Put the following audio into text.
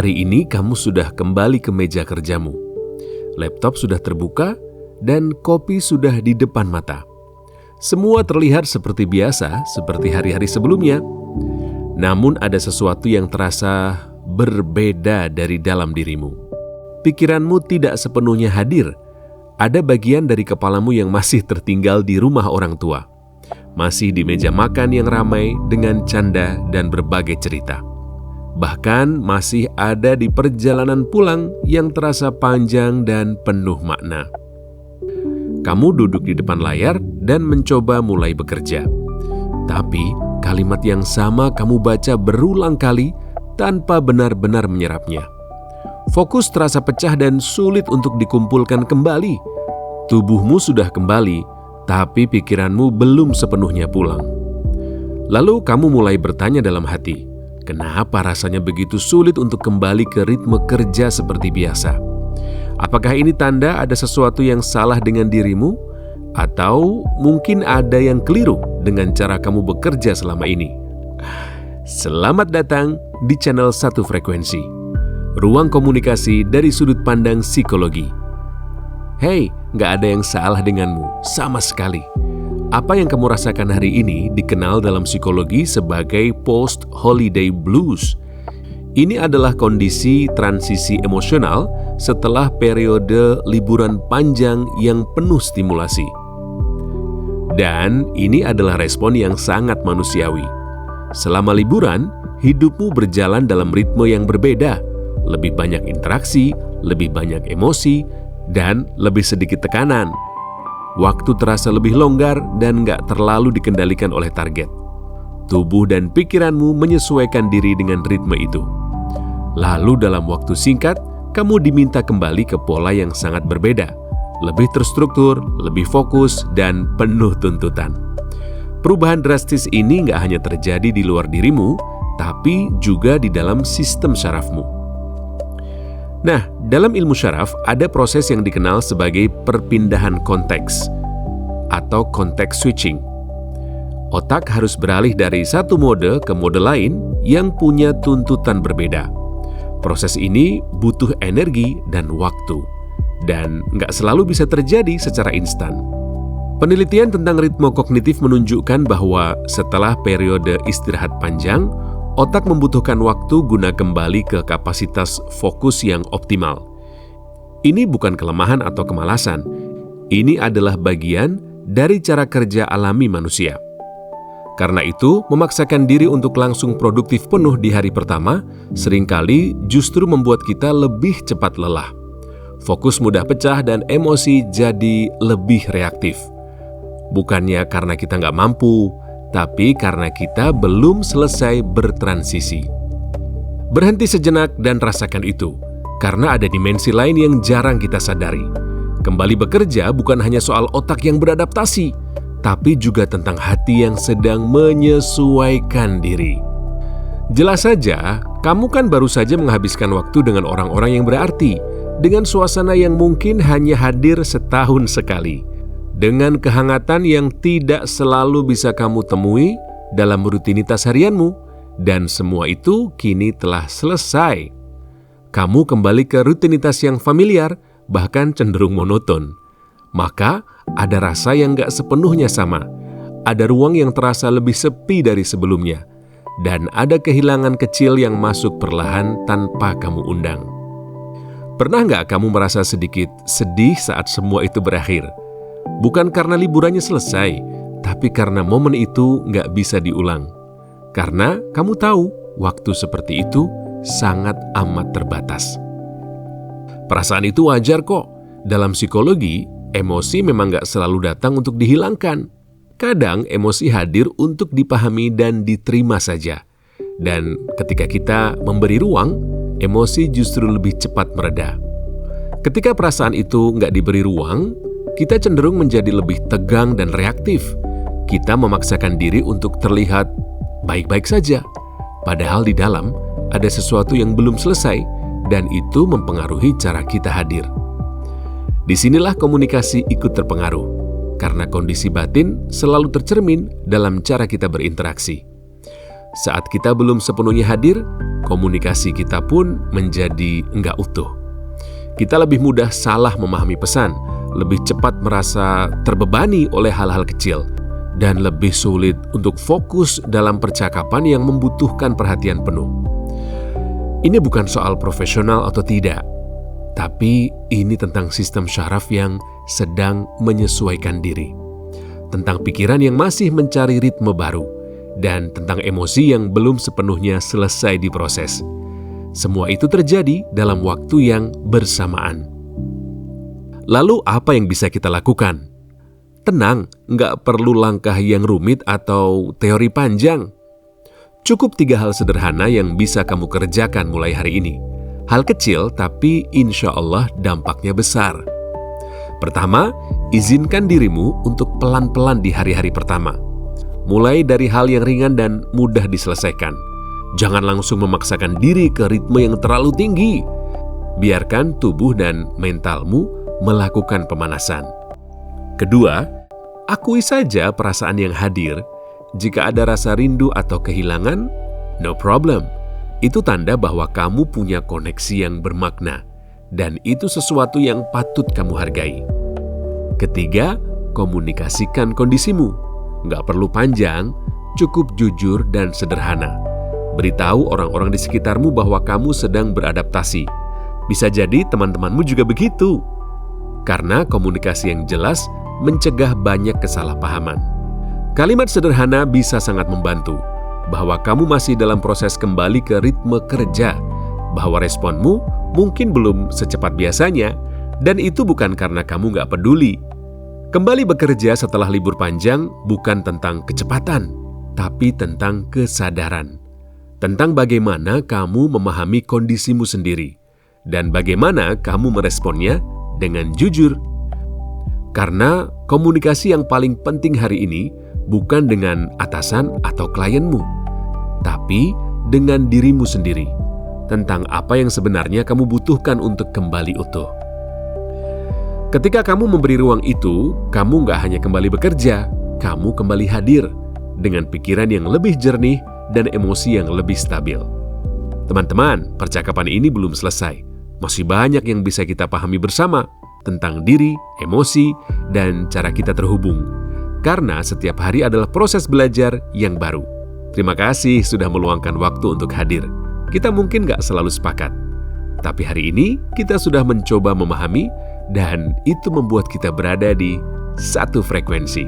Hari ini kamu sudah kembali ke meja kerjamu. Laptop sudah terbuka dan kopi sudah di depan mata. Semua terlihat seperti biasa, seperti hari-hari sebelumnya. Namun ada sesuatu yang terasa berbeda dari dalam dirimu. Pikiranmu tidak sepenuhnya hadir. Ada bagian dari kepalamu yang masih tertinggal di rumah orang tua. Masih di meja makan yang ramai dengan canda dan berbagai cerita. Bahkan masih ada di perjalanan pulang yang terasa panjang dan penuh makna. Kamu duduk di depan layar dan mencoba mulai bekerja. Tapi kalimat yang sama kamu baca berulang kali tanpa benar-benar menyerapnya. Fokus terasa pecah dan sulit untuk dikumpulkan kembali. Tubuhmu sudah kembali, tapi pikiranmu belum sepenuhnya pulang. Lalu kamu mulai bertanya dalam hati, kenapa rasanya begitu sulit untuk kembali ke ritme kerja seperti biasa? Apakah ini tanda ada sesuatu yang salah dengan dirimu? Atau mungkin ada yang keliru dengan cara kamu bekerja selama ini? Selamat datang di channel Satu Frekuensi, ruang komunikasi dari sudut pandang psikologi. Hey, nggak ada yang salah denganmu, sama sekali. Apa yang kamu rasakan hari ini dikenal dalam psikologi sebagai post-holiday blues. Ini adalah kondisi transisi emosional setelah periode liburan panjang yang penuh stimulasi. Dan ini adalah respon yang sangat manusiawi. Selama liburan, hidupmu berjalan dalam ritme yang berbeda. Lebih banyak interaksi, lebih banyak emosi, dan lebih sedikit tekanan. Waktu terasa lebih longgar dan nggak terlalu dikendalikan oleh target. Tubuh dan pikiranmu menyesuaikan diri dengan ritme itu. Lalu dalam waktu singkat, kamu diminta kembali ke pola yang sangat berbeda. Lebih terstruktur, lebih fokus, dan penuh tuntutan. Perubahan drastis ini nggak hanya terjadi di luar dirimu, tapi juga di dalam sistem syarafmu. Nah, dalam ilmu syaraf ada proses yang dikenal sebagai perpindahan konteks atau konteks switching. Otak harus beralih dari satu mode ke mode lain yang punya tuntutan berbeda. Proses ini butuh energi dan waktu, dan nggak selalu bisa terjadi secara instan. Penelitian tentang ritme kognitif menunjukkan bahwa setelah periode istirahat panjang, otak membutuhkan waktu guna kembali ke kapasitas fokus yang optimal. Ini bukan kelemahan atau kemalasan. Ini adalah bagian dari cara kerja alami manusia. Karena itu, memaksakan diri untuk langsung produktif penuh di hari pertama seringkali justru membuat kita lebih cepat lelah. Fokus mudah pecah dan emosi jadi lebih reaktif. Bukannya karena kita nggak mampu, tapi karena kita belum selesai bertransisi. Berhenti sejenak dan rasakan itu, karena ada dimensi lain yang jarang kita sadari. Kembali bekerja bukan hanya soal otak yang beradaptasi, tapi juga tentang hati yang sedang menyesuaikan diri. Jelas saja, kamu kan baru saja menghabiskan waktu dengan orang-orang yang berarti, dengan suasana yang mungkin hanya hadir setahun sekali, dengan kehangatan yang tidak selalu bisa kamu temui dalam rutinitas harianmu, dan semua itu kini telah selesai. Kamu kembali ke rutinitas yang familiar, bahkan cenderung monoton. Maka ada rasa yang gak sepenuhnya sama, ada ruang yang terasa lebih sepi dari sebelumnya, dan ada kehilangan kecil yang masuk perlahan tanpa kamu undang. Pernah gak kamu merasa sedikit sedih saat semua itu berakhir? Bukan karena liburannya selesai, tapi karena momen itu gak bisa diulang. Karena kamu tahu, waktu seperti itu sangat amat terbatas. Perasaan itu wajar kok. Dalam psikologi, emosi memang gak selalu datang untuk dihilangkan. Kadang emosi hadir untuk dipahami dan diterima saja. Dan ketika kita memberi ruang, emosi justru lebih cepat mereda. Ketika perasaan itu gak diberi ruang, kita cenderung menjadi lebih tegang dan reaktif. Kita memaksakan diri untuk terlihat baik-baik saja. Padahal di dalam ada sesuatu yang belum selesai dan itu mempengaruhi cara kita hadir. Disinilah komunikasi ikut terpengaruh, karena kondisi batin selalu tercermin dalam cara kita berinteraksi. Saat kita belum sepenuhnya hadir, komunikasi kita pun menjadi enggak utuh. Kita lebih mudah salah memahami pesan, lebih cepat merasa terbebani oleh hal-hal kecil, dan lebih sulit untuk fokus dalam percakapan yang membutuhkan perhatian penuh. Ini bukan soal profesional atau tidak, tapi ini tentang sistem syaraf yang sedang menyesuaikan diri, tentang pikiran yang masih mencari ritme baru, dan tentang emosi yang belum sepenuhnya selesai diproses. Semua itu terjadi dalam waktu yang bersamaan. Lalu apa yang bisa kita lakukan? Tenang, nggak perlu langkah yang rumit atau teori panjang. Cukup 3 hal sederhana yang bisa kamu kerjakan mulai hari ini. Hal kecil tapi insya Allah dampaknya besar. Pertama, izinkan dirimu untuk pelan-pelan di hari-hari pertama. Mulai dari hal yang ringan dan mudah diselesaikan. Jangan langsung memaksakan diri ke ritme yang terlalu tinggi. Biarkan tubuh dan mentalmu melakukan pemanasan. Kedua, akui saja perasaan yang hadir. Jika ada rasa rindu atau kehilangan, no problem. Itu tanda bahwa kamu punya koneksi yang bermakna, dan itu sesuatu yang patut kamu hargai. Ketiga, komunikasikan kondisimu. Nggak perlu panjang, cukup jujur dan sederhana. Beritahu orang-orang di sekitarmu bahwa kamu sedang beradaptasi. Bisa jadi teman-temanmu juga begitu. Karena komunikasi yang jelas mencegah banyak kesalahpahaman. Kalimat sederhana bisa sangat membantu, bahwa kamu masih dalam proses kembali ke ritme kerja, bahwa responmu mungkin belum secepat biasanya, dan itu bukan karena kamu nggak peduli. Kembali bekerja setelah libur panjang bukan tentang kecepatan, tapi tentang kesadaran. Tentang bagaimana kamu memahami kondisimu sendiri, dan bagaimana kamu meresponnya dengan jujur. Karena komunikasi yang paling penting hari ini bukan dengan atasan atau klienmu, tapi dengan dirimu sendiri, tentang apa yang sebenarnya kamu butuhkan untuk kembali utuh. Ketika kamu memberi ruang itu, kamu nggak hanya kembali bekerja, kamu kembali hadir dengan pikiran yang lebih jernih dan emosi yang lebih stabil. Teman-teman, percakapan ini belum selesai. Masih banyak yang bisa kita pahami bersama tentang diri, emosi, dan cara kita terhubung. Karena setiap hari adalah proses belajar yang baru. Terima kasih sudah meluangkan waktu untuk hadir. Kita mungkin nggak selalu sepakat, tapi hari ini kita sudah mencoba memahami, dan itu membuat kita berada di satu frekuensi.